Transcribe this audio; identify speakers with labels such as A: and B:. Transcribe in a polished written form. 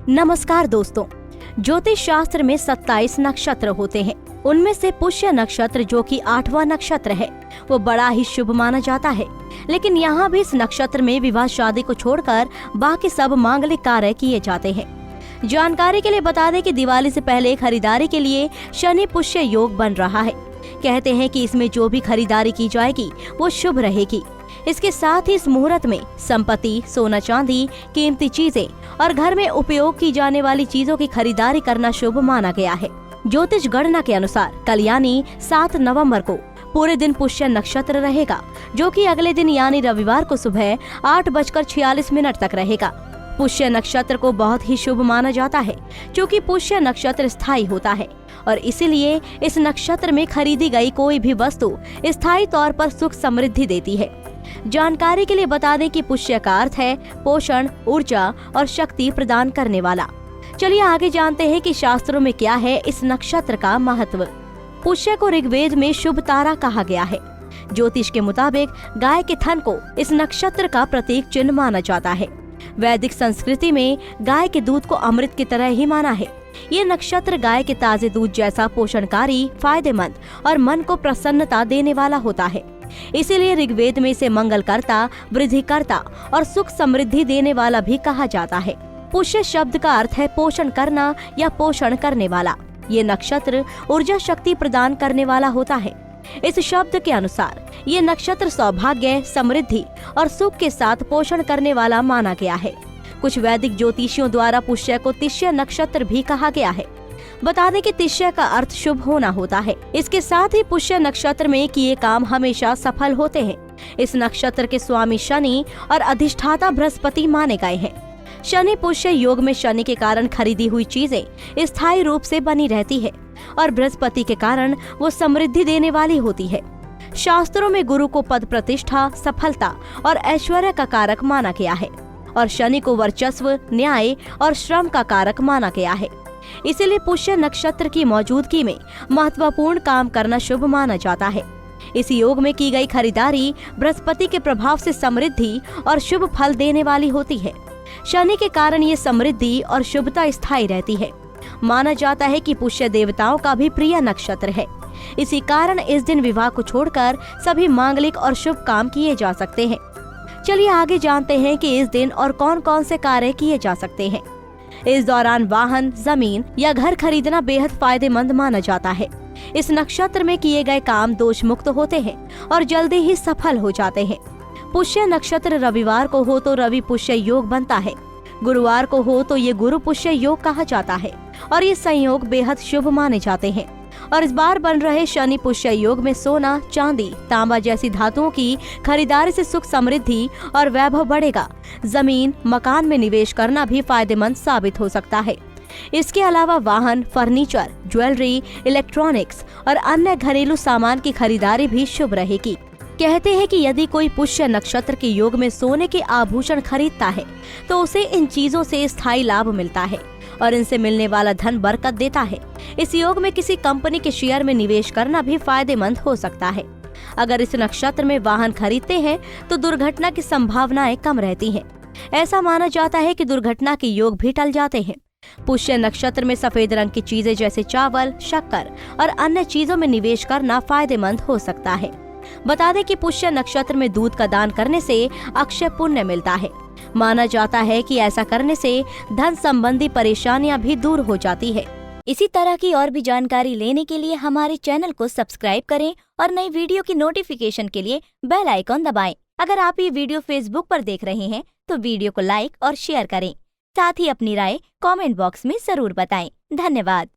A: नमस्कार दोस्तों, ज्योतिष शास्त्र में 27 नक्षत्र होते हैं। उनमें से पुष्य नक्षत्र जो कि 8वां नक्षत्र है, वो बड़ा ही शुभ माना जाता है। लेकिन यहाँ भी इस नक्षत्र में विवाह शादी को छोड़कर बाकी सब मांगलिक कार्य किए जाते हैं। जानकारी के लिए बता दें कि दिवाली से पहले खरीदारी के लिए शनि पुष्य योग बन रहा है। कहते हैं कि इसमें जो भी खरीदारी की जाएगी वो शुभ रहेगी। इसके साथ ही इस मुहूर्त में संपत्ति, सोना चांदी, कीमती चीजें और घर में उपयोग की जाने वाली चीजों की खरीदारी करना शुभ माना गया है। ज्योतिष गणना के अनुसार कल यानी 7 नवंबर को पूरे दिन पुष्य नक्षत्र रहेगा, जो कि अगले दिन यानी रविवार को सुबह 8:46 तक रहेगा। पुष्य नक्षत्र को बहुत ही शुभ माना जाता है, क्योंकि पुष्य नक्षत्र स्थायी होता है और इसीलिए इस नक्षत्र में खरीदी गई कोई भी वस्तु स्थायी तौर पर सुख समृद्धि देती है। जानकारी के लिए बता दें कि पुष्य का अर्थ है पोषण, ऊर्जा और शक्ति प्रदान करने वाला। चलिए आगे जानते हैं कि शास्त्रों में क्या है इस नक्षत्र का महत्व। पुष्य को ऋग्वेद में शुभ तारा कहा गया है। ज्योतिष के मुताबिक गाय के थन को इस नक्षत्र का प्रतीक चिन्ह माना जाता है। वैदिक संस्कृति में गाय के दूध को अमृत की तरह ही माना है। ये नक्षत्र गाय के ताजे दूध जैसा पोषणकारी, फायदेमंद और मन को प्रसन्नता देने वाला होता है। इसीलिए ऋग्वेद में इसे मंगलकर्ता, वृद्धिकर्ता और सुख समृद्धि देने वाला भी कहा जाता है। पुष्य शब्द का अर्थ है पोषण करना या पोषण करने वाला। ये नक्षत्र ऊर्जा शक्ति प्रदान करने वाला होता है। इस शब्द के अनुसार ये नक्षत्र सौभाग्य, समृद्धि और सुख के साथ पोषण करने वाला माना गया है। कुछ वैदिक ज्योतिषियों द्वारा पुष्य को तिष्य नक्षत्र भी कहा गया है। बता दें कि तिष्य का अर्थ शुभ होना होता है। इसके साथ ही पुष्य नक्षत्र में किए काम हमेशा सफल होते हैं। इस नक्षत्र के स्वामी शनि और अधिष्ठाता बृहस्पति माने गए हैं। शनि पुष्य योग में शनि के कारण खरीदी हुई चीजें स्थायी रूप से बनी रहती है और बृहस्पति के कारण वो समृद्धि देने वाली होती है। शास्त्रों में गुरु को पद प्रतिष्ठा, सफलता और ऐश्वर्य का कारक माना गया है और शनि को वर्चस्व, न्याय और श्रम का कारक माना गया है। इसीलिए पुष्य नक्षत्र की मौजूदगी में महत्वपूर्ण काम करना शुभ माना जाता है। इस योग में की गई खरीदारी बृहस्पति के प्रभाव से समृद्धि और शुभ फल देने वाली होती है। शनि के कारण ये समृद्धि और शुभता स्थायी रहती है। माना जाता है कि पुष्य देवताओं का भी प्रिय नक्षत्र है। इसी कारण इस दिन विवाह को छोड़कर सभी मांगलिक और शुभ काम किए जा सकते हैं। चलिए आगे जानते हैं कि इस दिन और कौन कौन से कार्य किए जा सकते हैं। इस दौरान वाहन, जमीन या घर खरीदना बेहद फायदेमंद माना जाता है। इस नक्षत्र में किए गए काम दोष मुक्त होते हैं और जल्दी ही सफल हो जाते हैं। पुष्य नक्षत्र रविवार को हो तो रवि पुष्य योग बनता है। गुरुवार को हो तो ये गुरु पुष्य योग कहा जाता है और ये संयोग बेहद शुभ माने जाते हैं। और इस बार बन रहे शनि पुष्य योग में सोना, चांदी, तांबा जैसी धातुओं की खरीदारी से सुख समृद्धि और वैभव बढ़ेगा। जमीन, मकान में निवेश करना भी फायदेमंद साबित हो सकता है। इसके अलावा वाहन, फर्नीचर, ज्वेलरी, इलेक्ट्रॉनिक्स और अन्य घरेलू सामान की खरीदारी भी शुभ रहेगी। कहते हैं कि यदि कोई पुष्य नक्षत्र के योग में सोने के आभूषण खरीदता है तो उसे इन चीजों से स्थायी लाभ मिलता है और इनसे मिलने वाला धन बरकत देता है। इस योग में किसी कंपनी के शेयर में निवेश करना भी फायदेमंद हो सकता है। अगर इस नक्षत्र में वाहन खरीदते हैं तो दुर्घटना की संभावनाएं कम रहती हैं। ऐसा माना जाता है कि दुर्घटना के योग भी टल जाते हैं। पुष्य नक्षत्र में सफेद रंग की चीजें जैसे चावल, शक्कर और अन्य चीजों में निवेश करना फायदेमंद हो सकता है। बता दें कि पुष्य नक्षत्र में दूध का दान करने से अक्षय पुण्य मिलता है। माना जाता है कि ऐसा करने से धन संबंधी परेशानियां भी दूर हो जाती है।
B: इसी तरह की और भी जानकारी लेने के लिए हमारे चैनल को सब्सक्राइब करें और नई वीडियो की नोटिफिकेशन के लिए बेल आइकॉन दबाएं। अगर आप ये वीडियो फेसबुक पर देख रहे हैं तो वीडियो को लाइक और शेयर करें। साथ ही अपनी राय कमेंट बॉक्स में जरूर बताएं। धन्यवाद।